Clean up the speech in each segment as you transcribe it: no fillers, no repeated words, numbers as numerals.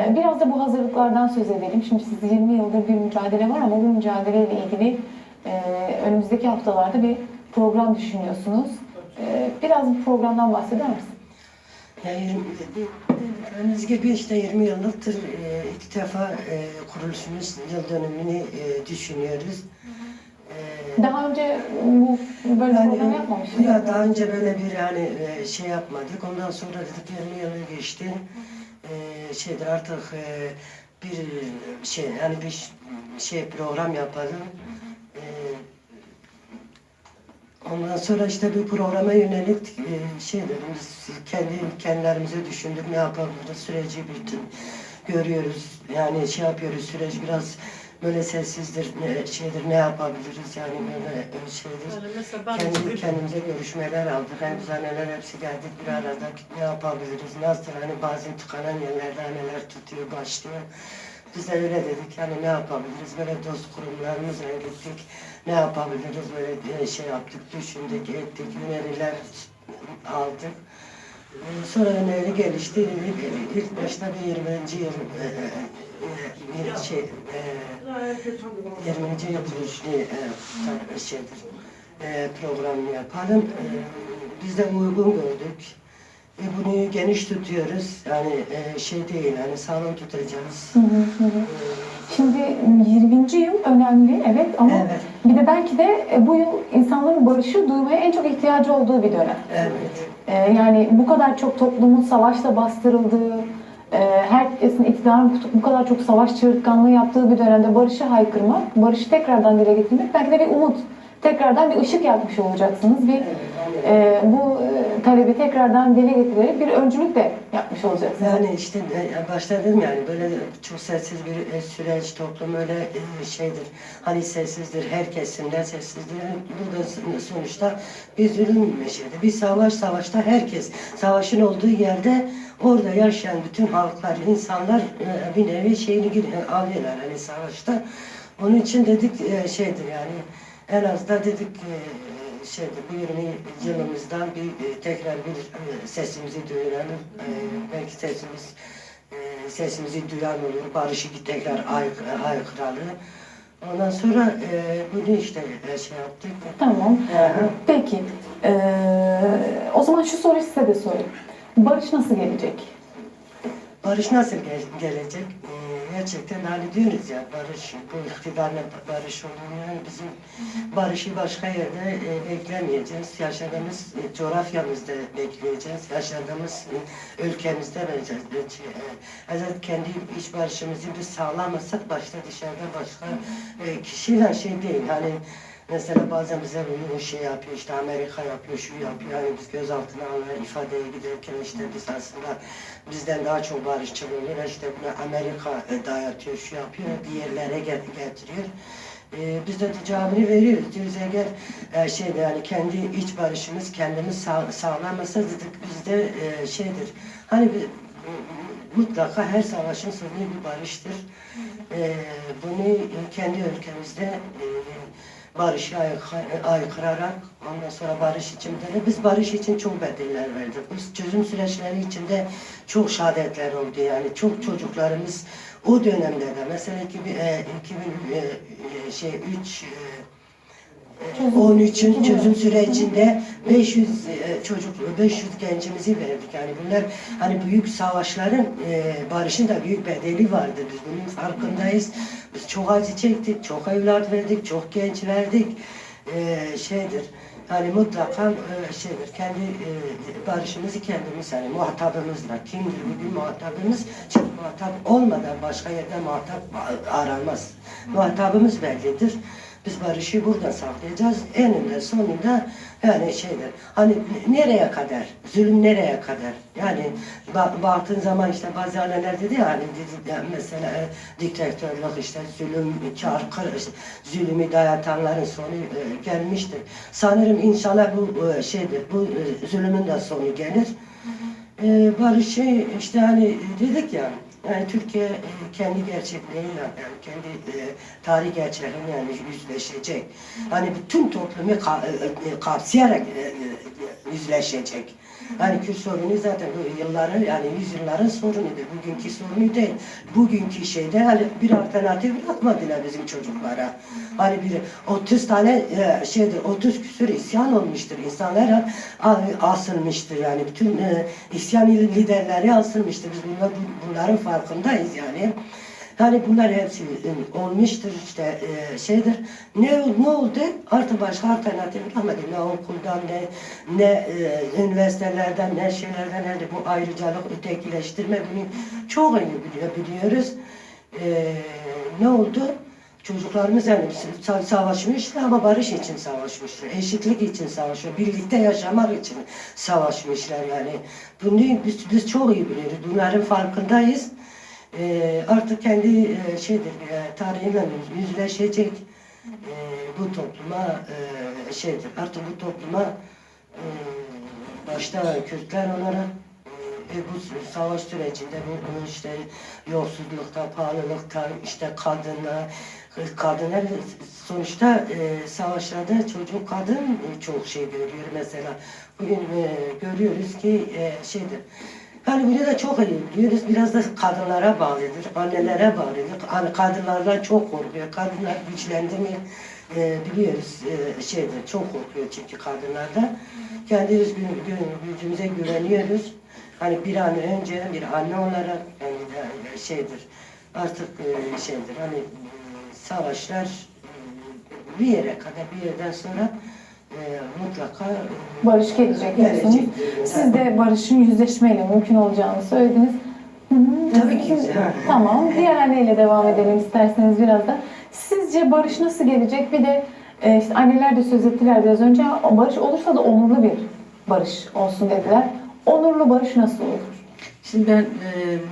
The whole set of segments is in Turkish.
Biraz da bu hazırlıklardan söz edelim. Şimdi siz 20 yıldır bir mücadele var ama bu mücadeleyle ilgili önümüzdeki haftalarda bir program düşünüyorsunuz. Biraz bu programdan bahseder misin? Yani gördüğünüz gibi işte 20 yıllıktır ilk defa kuruluşumuz yıl dönümünü düşünüyoruz. Daha önce böyle program yapmamış mıydınız? Ya daha önce böyle bir şey yapmadık. Ondan sonra dedik 20 yılı geçti. Şeydir artık bir şey yani bir şey program yapalım. Ondan sonra işte bir programa yönelik şeylerimiz, kendilerimize düşündük, ne yapabiliriz, süreci bütün görüyoruz. Yani şey yapıyoruz, süreç biraz böyle sessizdir, ne yapabiliriz yani böyle şeydir. Kendimize görüşmeler aldık, hem neler hepsi geldik bir arada, ne yapabiliriz, nasıl hani bazen tıkanan yerlerde neler tutuyor, başlıyor. Biz de öyle dedik, yani ne yapabiliriz, böyle dost kurumlarımızla gittik, ne yapabiliriz, böyle şey yaptık, düşündük, ettik, öneriler aldık. Sonra öneri gelişti, ilk başta bir 20. yıl bir şey, 20. yıl şeydir, programını yapalım. Biz de uygun gördük. Bunu geniş tutuyoruz. Yani şey değil, hani sağlam tutacağız. Şimdi 20. yıl önemli, evet, ama Evet. bir de belki de bu yıl insanların barışı duymaya en çok ihtiyacı olduğu bir dönem. Evet. Yani bu kadar çok toplumun savaşla bastırıldığı, herkesin iktidarın bu kadar çok savaş çığırtkanlığı yaptığı bir dönemde barışı haykırmak, barışı tekrardan dile getirmek belki de bir umut. Tekrardan bir ışık yakmış olacaksınız. Bu talebi tekrardan dile getirerek bir öncülük de yapmış olacaksınız. Yani işte başta dedim yani böyle çok sessiz bir süreç, toplum öyle şeydir. Hani sessizdir, her kesimden sessizdir. Burada sonuçta bir zulüm meşhedi. Bir savaşta herkes, savaşın olduğu yerde orada yaşayan bütün halklar, insanlar bir nevi şeyini alıyorlar hani savaşta. Onun için dedik şeydir yani en az da dedik şeydir, bu 20 yılımızdan tekrar bir sesimizi duyuralım. Belki sesimizi duyan olur, barışı tekrar haykıralım. Ondan sonra bunu işte şey yaptık. Tamam. Peki. O zaman şu soruyu size de sorayım. Barış nasıl gelecek? Barış nasıl gelecek? Gerçekten hani diyoruz ya barış, bu iktidarla barış olur. Yani bizim barışı başka yerde beklemeyeceğiz. Yaşadığımız coğrafyamızda bekleyeceğiz. Yaşadığımız ülkemizde bekleyeceğiz. Kendi iç barışımızı biz sağlamazsak başta dışarıda başka kişiyle şey değil. Hani mesela bazen bize bunu şey yapıyor, işte Amerika yapıyor, şu yapıyor, yani biz gözaltına almaya ifadeye giderken işte biz aslında bizden daha çok barışçıl oluyor, işte bunu Amerika dayatıyor, şu yapıyor, diğerlere getiriyor. Biz de cevabını veriyoruz, diyoruz eğer şeyde yani kendi iç barışımız kendimiz sağlamasa dedik bizde şeydir, hani mutlaka her savaşın sonu bir barıştır. Bunu kendi ülkemizde barışı aykırarak ondan sonra barış için de biz barış için çok bedeller verdik. Biz çözüm süreçleri içinde çok şehadetler oldu yani çok çocuklarımız o dönemde de mesela 13'ün çözüm sürecinde 500 500 gencimizi verdik. Yani bunlar hani büyük savaşların barışın da büyük bedeli vardı. Biz bunun farkındayız. Biz çok acı çektik, çok evlat verdik, çok genç verdik. Şeydir. Yani mutlaka şeydir. Kendi barışımızı kendimiz yani muhatabımızla kimdir bugün muhatabımız? Çünkü muhatap olmadan başka yerde muhatap aranmaz. Muhatabımız bellidir. Biz barışı burada saklayacağız. Eninde sonunda yani şeyler. Hani nereye kadar? Zulüm nereye kadar? Yani baktığın zaman işte bazı aileler dedi ya hani yani mesela diktatörlük işte zulüm, işte, zulümü dayatanların sonu gelmiştir. Sanırım inşallah bu şeydir. Bu zulümün de sonu gelir. Barışı işte hani dedik ya. Yani Türkiye kendi gerçekliğiyle, yani kendi tarih gerçeğiyle yani yüzleşecek. Hani bütün toplumu kapsayarak yüzleşecek. Hani Kürt sorunu zaten bu yılların yani yüzyılların sorunudur. Bugünkü sorunu değil. Bugünkü şeyde hani bir alternatif bırakmadılar bizim çocuklara. Hani bir 30 tane şeydir 30 küsur isyan olmuştur. İnsanlar asılmıştır yani bütün isyan liderleri asılmıştır. Biz bunların farkındayız yani. Yani bunlar hepsi olmuştur işte şeydir. Ne oldu? Artık başka alternatif kalmadı. Ne okuldan ne üniversitelerden ne şeylerden elde bu ayrıcalık, ötekileştirme bunu çok iyi biliyoruz. Ne oldu? Çocuklarımız yani savaşmışlar ama barış için savaşmışlar. Eşitlik için savaşmışlar. Birlikte yaşamak için savaşmışlar yani. Bunu biz çok iyi biliyoruz. Bunların farkındayız. Artık kendi tarihiyle yüzleşecek bu topluma şeydir. Artık bu topluma başta Kürtler olarak bu savaş sürecinde bu işte yoksullukta, pahalılıkta, işte kadınlar sonuçta savaşlarda çocuk kadın çok şey görüyor mesela. Bugün görüyoruz ki şeydir. Yani bunu da çok iyi biliyoruz. Biraz da kadınlara bağlıdır, annelere bağlıdır. Hani kadınlardan çok korkuyor. Kadınlar güçlendi mi biliyoruz şeydir. Çok korkuyor çünkü kadınlardan. Kendi gücümüze güveniyoruz. Hani bir an önce bir anne olarak yani şeydir. Artık şeydir. Hani savaşlar bir yere kadar bir yerden sonra mutlaka Barış gelecek diyorsunuz. Siz de barışın yüzleşmeyle mümkün olacağını söylediniz. Tabii ki. Tamam. Diğer anneyle devam edelim isterseniz biraz da. Sizce barış nasıl gelecek? Bir de işte anneler de söz ettiler biraz önce. Barış olursa da onurlu bir barış olsun dediler. Onurlu barış nasıl olur? Şimdi ben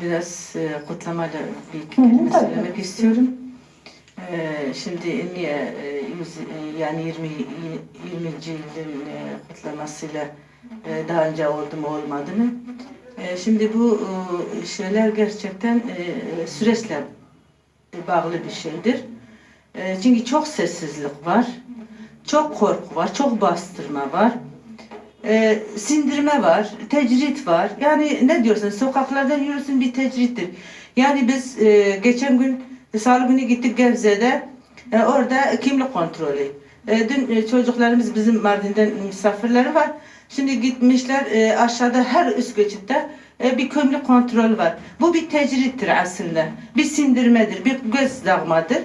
biraz kutlamayla bir kelime söylemek istiyorum. Şimdi niye yani 20. yılın kutlamasıyla daha önce oldu mu olmadı mı? Şimdi bu şeyler gerçekten süreçle bağlı bir şeydir. Çünkü çok sessizlik var, çok korku var, çok bastırma var. Sindirme var, tecrit var. Yani ne diyorsun? Sokaklardan yürürsün bir tecrittir. Yani biz geçen gün Salı günü gittik Gebze'de. Orada kimlik kontrolü. Dün çocuklarımız bizim Mardin'den misafirleri var. Şimdi gitmişler aşağıda her üst geçitte bir kimlik kontrolü var. Bu bir tecrittir aslında. Bir sindirmedir, bir göz dağmadır.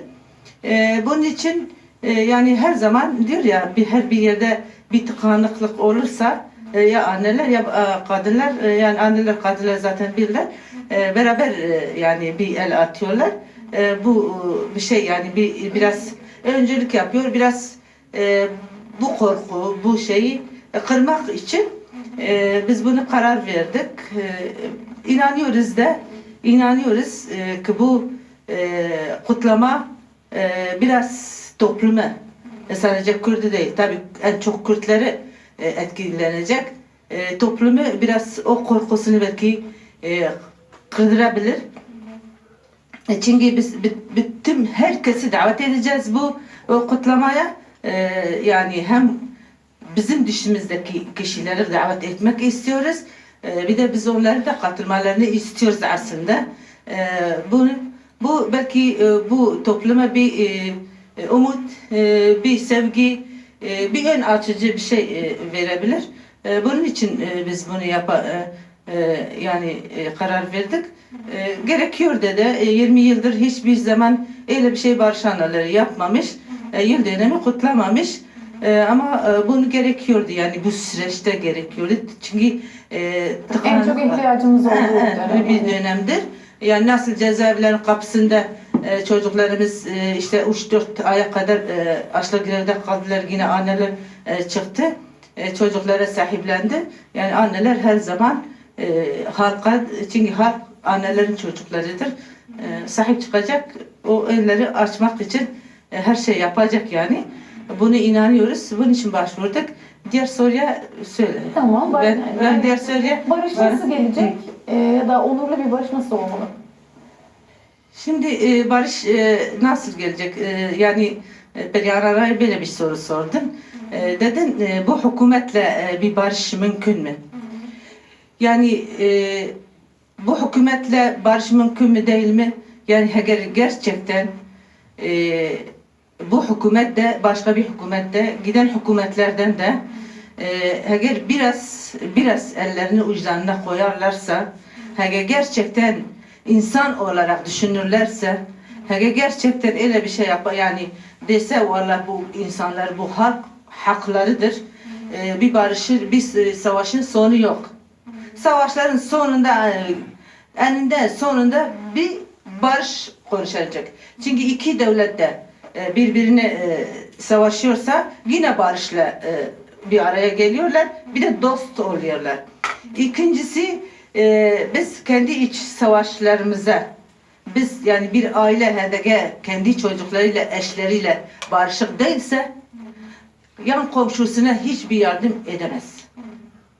Bunun için yani her zaman diyor ya her bir yerde bir tıkanıklık olursa ya anneler ya kadınlar yani anneler kadınlar zaten bilirler beraber yani bir el atıyorlar. Bu bir şey yani biraz öncülük yapıyor biraz bu korku bu şeyi kırmak için biz bunu karar verdik. İnanıyoruz ki bu kutlama biraz toplumu sadece Kürt'ü değil tabii en çok Kürtleri etkilenecek toplumu biraz o korkusunu belki kırdırabilir. Çünkü biz bütün herkesi davet edeceğiz bu kutlamaya. Yani hem bizim dışımızdaki kişileri davet etmek istiyoruz. Bir de biz onları da katılmalarını istiyoruz aslında. Bu belki bu topluma bir umut, bir sevgi, bir ön açıcı bir şey verebilir. Bunun için biz bunu yani karar verdik. Gerekiyor dedi. 20 yıldır hiçbir zaman öyle bir şey barış anaları yapmamış. Yıl dönemi kutlamamış. Ama bunu gerekiyordu yani bu süreçte gerekiyordu. Çünkü en çok ihtiyacımız olduğu bir dönemdir. Yani nasıl cezaevlerin kapısında çocuklarımız işte 3-4 aya kadar açlık grevde kaldılar. Yine anneler çıktı. Çocuklara sahiplendi. Yani anneler her zaman halka, çünkü halk annelerin çocuklarıdır. Sahip çıkacak, o elleri açmak için her şey yapacak yani. Bunu inanıyoruz. Bunun için başvurduk. Diğer soruya söyle. Tamam. Ben diğer soruya... Barış nasıl gelecek? Ya da onurlu bir barış nasıl olmalı? Şimdi barış nasıl gelecek? Yani Perihan Aray'a böyle bir soru sordun. Dedin bu hükümetle bir barış mümkün mü? Yani bu hükümetle barış mümkün mü değil mi? Yani eğer gerçekten bu hükümet de başka bir hükümet de giden hükümetlerden de eğer biraz ellerini vicdanına koyarlarsa, eğer gerçekten insan olarak düşünürlerse, eğer gerçekten öyle bir şey yapar, yani dese vallahi bu insanlar, bu halk haklarıdır. Bir barışır, bir savaşın sonu yok. Savaşların sonunda eninde sonunda bir barış konuşacak. Çünkü iki devlet de birbirine savaşıyorsa yine barışla bir araya geliyorlar. Bir de dost oluyorlar. İkincisi biz kendi iç savaşlarımıza biz yani bir aile hedege kendi çocuklarıyla eşleriyle barışık değilse yan komşusuna hiçbir yardım edemez.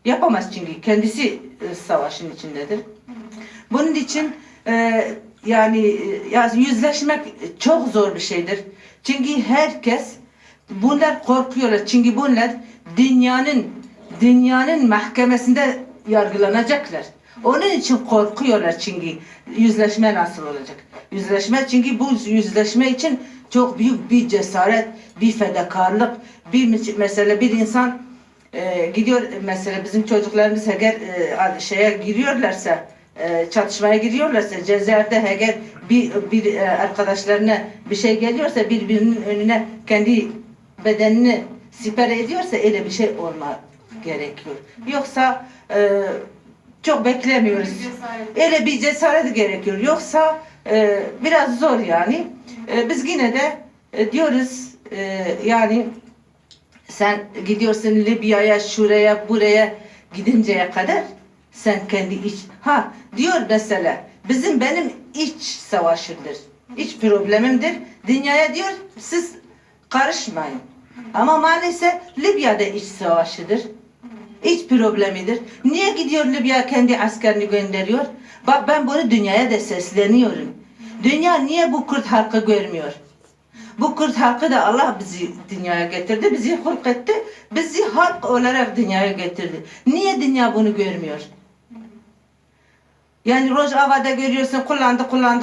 Yapamaz çünkü kendisi savaşın içindedir. Bunun için yani yüzleşmek çok zor bir şeydir. Çünkü herkes bunlar korkuyorlar. Çünkü bunlar dünyanın mahkemesinde yargılanacaklar. Onun için korkuyorlar çünkü yüzleşme nasıl olacak? Yüzleşme çünkü bu yüzleşme için çok büyük bir cesaret, bir fedakarlık, mesela bir insan gidiyor mesela bizim çocuklarımız eğer şeye giriyorlarsa çatışmaya giriyorlarsa cezaevde eğer bir arkadaşlarına bir şey geliyorsa birbirinin önüne kendi bedenini siper ediyorsa öyle bir şey olma gerekiyor. Yoksa çok beklemiyoruz. Öyle bir cesaret gerekiyor. Yoksa biraz zor yani. Biz yine de diyoruz yani sen gidiyorsun Libya'ya, şuraya, buraya gidinceye kadar sen kendi diyor mesela benim iç savaşımdır. İç problemimdir. Dünyaya diyor siz karışmayın. Ama maalesef Libya'da iç savaşıdır. İç problemidir. Niye gidiyor Libya kendi askerini gönderiyor? Bak ben bunu dünyaya da sesleniyorum. Dünya niye bu Kürt halkı görmüyor? Bu Kürt halkı da Allah bizi dünyaya getirdi, bizi halk etti, bizi halk olarak dünyaya getirdi. Niye dünya bunu görmüyor? Yani Rojava'da görüyorsun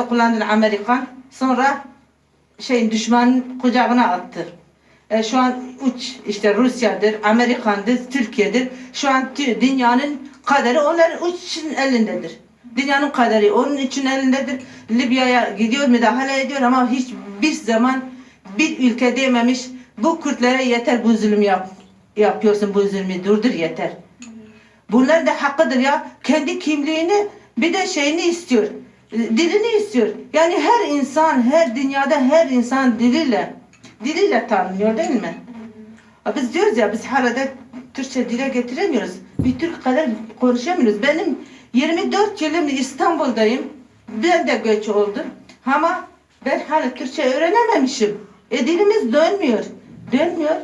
kullandı Amerikan. Sonra düşmanın kucağına attı. Şu an işte Rusya'dır, Amerikan'dır, Türkiye'dir. Şu an dünyanın kaderi onların için elindedir. Dünyanın kaderi onun için elindedir. Libya'ya gidiyor, müdahale ediyor ama hiçbir zaman bir ülke dememiş bu Kürtlere yeter bu zulüm yapıyorsun, bu zulmü durdur yeter. Bunlar da hakkıdır ya. Kendi kimliğini bir de şeyini istiyor. Dilini istiyor. Yani her insan, her dünyada her insan diliyle tanınıyor değil mi? Biz diyoruz ya biz hala da Türkçe dile getiremiyoruz. Bir Türk kadar konuşamıyoruz. Benim 24 yılım İstanbul'dayım. Ben de göç oldum. Ama ben hala Türkçe öğrenememişim. Dilimiz dönmüyor.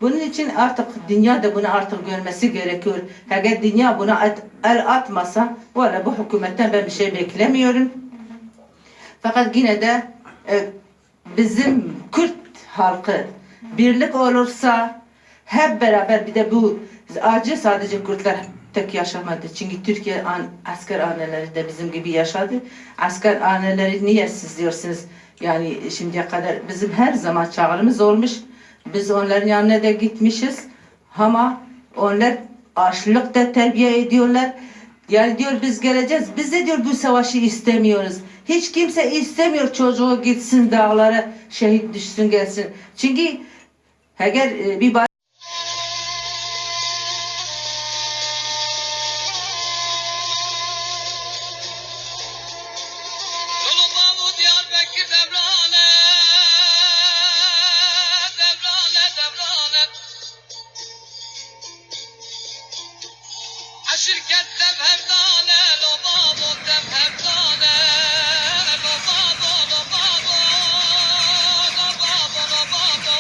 Bunun için artık dünya da bunu artık görmesi gerekiyor. Eğer dünya buna el atmasa valla bu hükümetten ben bir şey beklemiyorum. Fakat yine de bizim Kürt halkı birlik olursa hep beraber bir de bu acı sadece Kürtler tek yaşamadı. Çünkü Türkiye asker anneleri de bizim gibi yaşadı. Asker anneleri niye siz diyorsunuz? Yani şimdiye kadar bizim her zaman çağrımız olmuş. Biz onların yanına da gitmişiz. Ama onlar açlıkta terbiye ediyorlar. Yani diyor biz geleceğiz. Biz de diyor bu savaşı istemiyoruz. Hiç kimse istemiyor çocuğu gitsin dağlara şehit düşsün gelsin. Çünkü eğer bir شركة تبهردانة لو بابو تبهردانة لو بابو لو بابو لو بابو لو بابو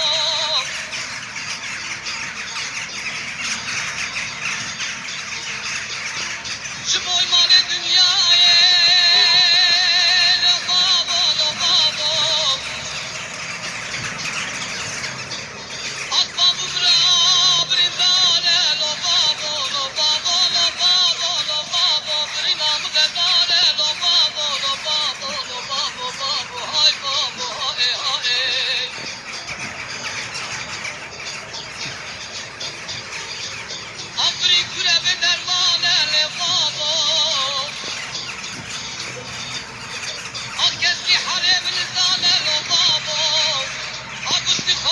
في حرم الزاد